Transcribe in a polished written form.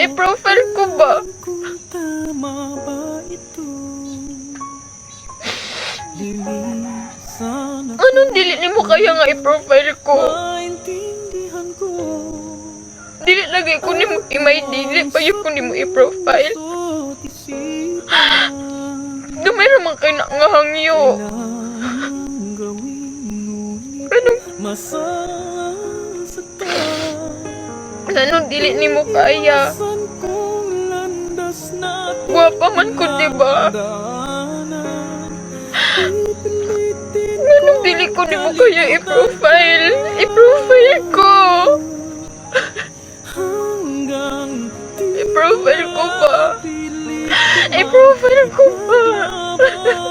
I-profile ko ba? Kung tama ba ito? Lilisan ako. Anong dili ni mo kaya nga i-profile ko? Maintindihan ko. Dili lagi ko ni mo imay dili pa yung ko ni mo i-profile. Puso't isipan. Gamay naman kayo na nga hangyo. Kailangang gawin ngunit Anong, masasaktan. anong dili ni mo kaya? Saan kong landas natin Guwapa man ko, diba? daanan? Pipilitin Anong dili ko ni mo kaya i-profile? I-profile ko! hanggang I-profile ko ba? pilit I-profile ko ba? ba?